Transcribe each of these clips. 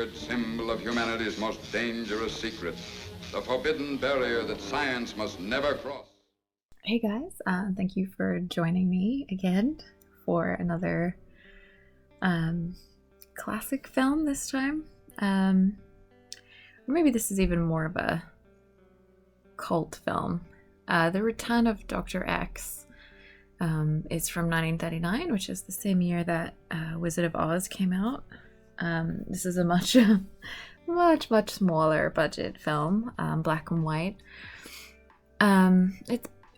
revered symbol of humanity's most dangerous secret, the forbidden barrier that science must never cross. Hey guys, thank you for joining me again for another classic film this time. Or maybe this is even more of a cult film. The Return of Dr. X is from 1939, which is the same year that Wizard of Oz came out. This is a much smaller budget film, black and white.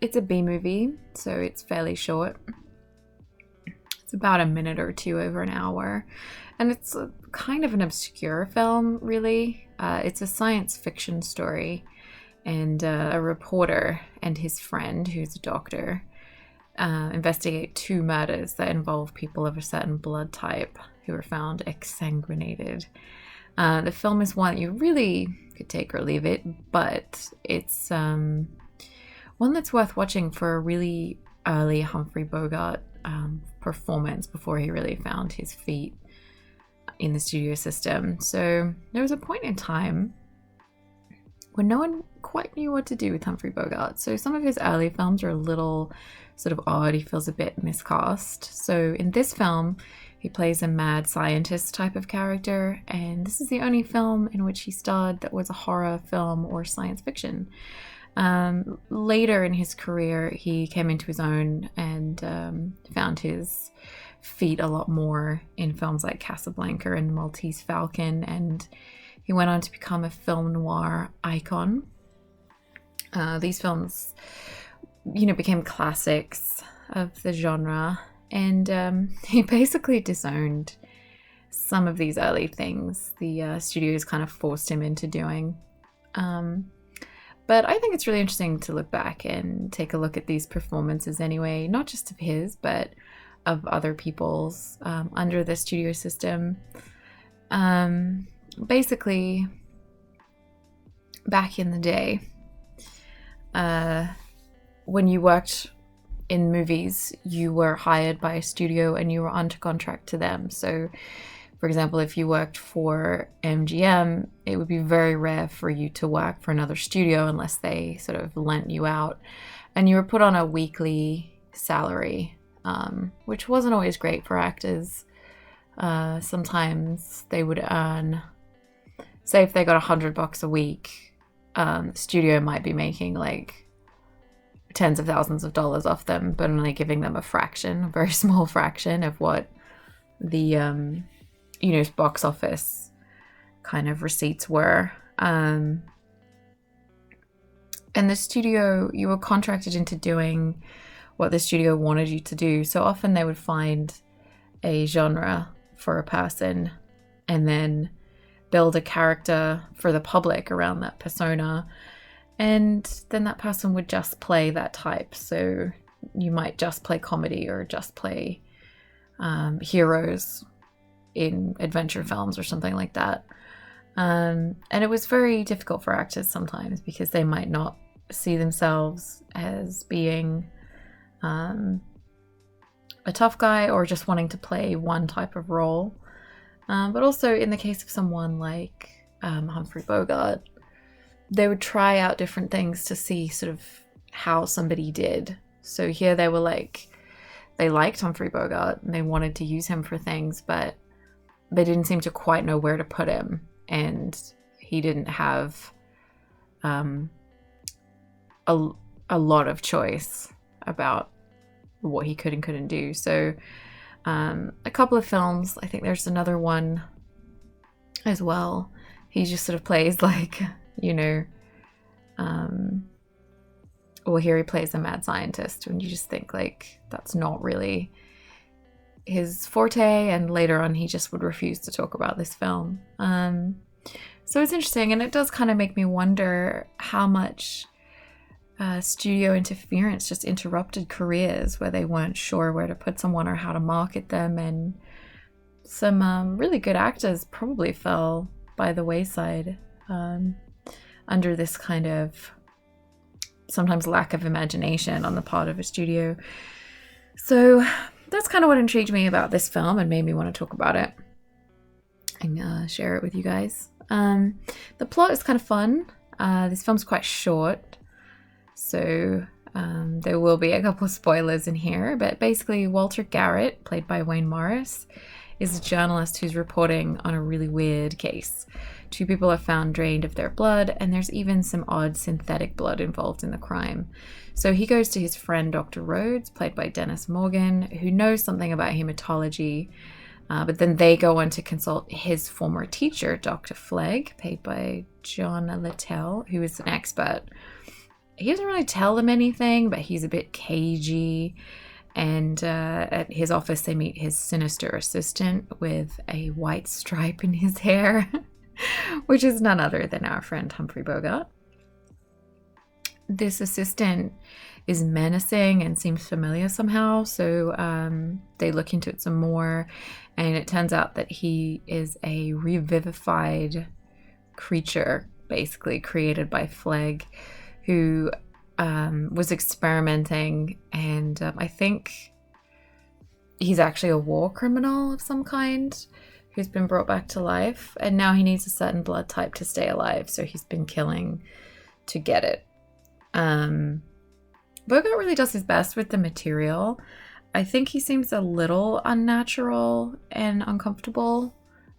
It's a B movie, so it's fairly short. It's about a minute or two over an hour, and it's kind of an obscure film, really. It's a science fiction story, and a reporter and his friend, who's a doctor, investigate two murders that involve people of a certain blood type who were found exsanguinated. The film is one that you really could take or leave it, but it's one that's worth watching for a really early Humphrey Bogart performance before he really found his feet in the studio system. So there was a point in time when no one quite knew what to do with Humphrey Bogart. So some of his early films are a little sort of odd. He feels a bit miscast. So in this film, he plays a mad scientist type of character, and this is the only film in which he starred that was a horror film or science fiction. Later in his career, he came into his own and found his feet a lot more in films like Casablanca and Maltese Falcon, and he went on to become a film noir icon. These films, became classics of the genre, and he basically disowned some of these early things the studios kind of forced him into doing. But I think it's really interesting to look back and take a look at these performances anyway, not just of his, but of other people's under the studio system. Basically, back in the day, when you worked in movies, you were hired by a studio and you were under contract to them. So, for example, if you worked for MGM, it would be very rare for you to work for another studio unless they sort of lent you out. And you were put on a weekly salary, which wasn't always great for actors. Sometimes they would earn, say if they got $100 a week, the studio might be making like tens of thousands of dollars off them, but only giving them a very small fraction of what the box office kind of receipts were. And the studio, you were contracted into doing what the studio wanted you to do. So often they would find a genre for a person and then build a character for the public around that persona. And then that person would just play that type. So you might just play comedy or just play heroes in adventure films or something like that. And it was very difficult for actors sometimes because they might not see themselves as being a tough guy or just wanting to play one type of role. But also in the case of someone like Humphrey Bogart, they would try out different things to see sort of how somebody did. So here they liked Humphrey Bogart and they wanted to use him for things, but they didn't seem to quite know where to put him, and he didn't have a lot of choice about what he could and couldn't do. So a couple of films, I think there's another one as well, he just sort of plays like, or here he plays a mad scientist, and you just think like that's not really his forte, and later on he just would refuse to talk about this film. So it's interesting, and it does kind of make me wonder how much studio interference just interrupted careers where they weren't sure where to put someone or how to market them, and some really good actors probably fell by the wayside under this kind of sometimes lack of imagination on the part of a studio. So that's kind of what intrigued me about this film and made me want to talk about it. and share it with you guys. The plot is kind of fun. This film's quite short, so there will be a couple of spoilers in here, but basically Walter Garrett, played by Wayne Morris, is a journalist who's reporting on a really weird case. 2 people are found drained of their blood, and there's even some odd synthetic blood involved in the crime. So he goes to his friend Dr. Rhodes, played by Dennis Morgan, who knows something about hematology, but then they go on to consult his former teacher, Dr. Flegg, played by John Littell, who is an expert. He doesn't really tell them anything, but he's a bit cagey. And at his office, they meet his sinister assistant with a white stripe in his hair, which is none other than our friend Humphrey Bogart. This assistant is menacing and seems familiar somehow, so they look into it some more, and it turns out that he is a revivified creature, basically created by Flegg, who was experimenting, and I think he's actually a war criminal of some kind who's been brought back to life, and now he needs a certain blood type to stay alive, so he's been killing to get it. Bogart really does his best with the material. I think he seems a little unnatural and uncomfortable,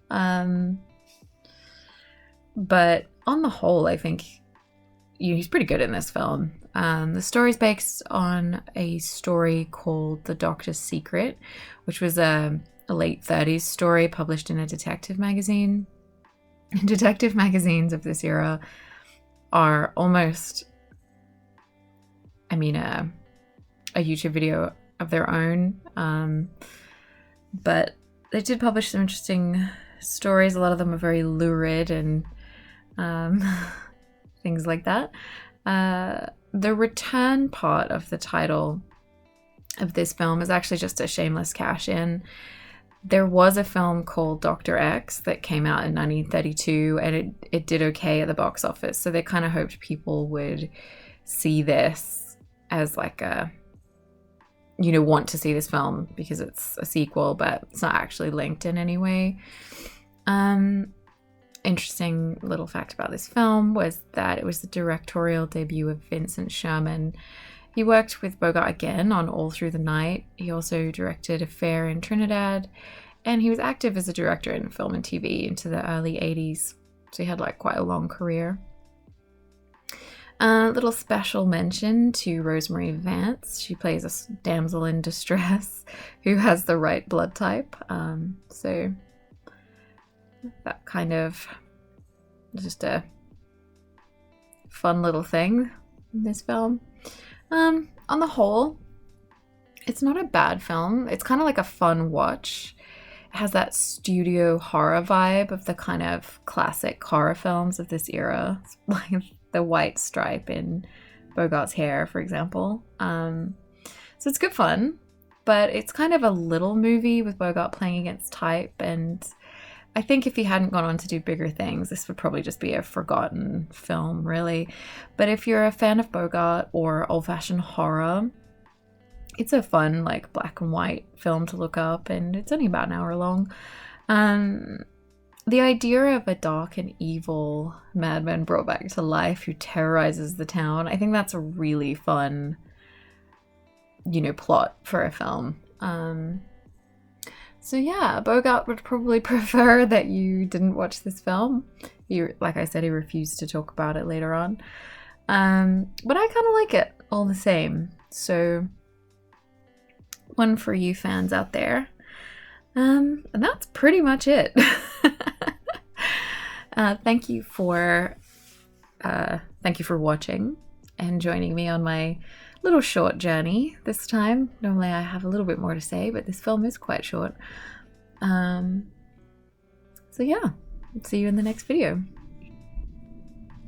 but on the whole, I think he's pretty good in this film. The story's based on a story called The Doctor's Secret, which was a late 30s story published in a detective magazine. Detective magazines of this era are almost, a YouTube video of their own. But they did publish some interesting stories. A lot of them are very lurid and things like that. The return part of the title of this film is actually just a shameless cash-in. There was a film called Dr. X that came out in 1932, and it did okay at the box office. So they kind of hoped people would see this as like a, want to see this film because it's a sequel, but it's not actually linked in any way. Interesting little fact about this film was that it was the directorial debut of Vincent Sherman. He worked with Bogart again on All Through the Night. He also directed Affair in Trinidad, and he was active as a director in film and TV into the early 80s. So he had quite a long career. Little special mention to Rosemary Vance. She plays a damsel in distress who has the right blood type. So that kind of just a fun little thing in this film. On the whole, it's not a bad film. It's kind of like a fun watch. It has that studio horror vibe of the kind of classic horror films of this era, like the white stripe in Bogart's hair, for example. So it's good fun, but it's kind of a little movie with Bogart playing against type, and I think if he hadn't gone on to do bigger things, this would probably just be a forgotten film, really. But if you're a fan of Bogart or old-fashioned horror, it's a fun, black and white film to look up, and it's only about an hour long. The idea of a dark and evil madman brought back to life who terrorizes the town, I think that's a really fun, plot for a film. So yeah, Bogart would probably prefer that you didn't watch this film. Like I said, he refused to talk about it later on. But I kind of like it all the same. So one for you fans out there. And that's pretty much it. Thank you for watching and joining me on my little short journey this time. Normally I have a little bit more to say, but this film is quite short. So yeah, see you in the next video.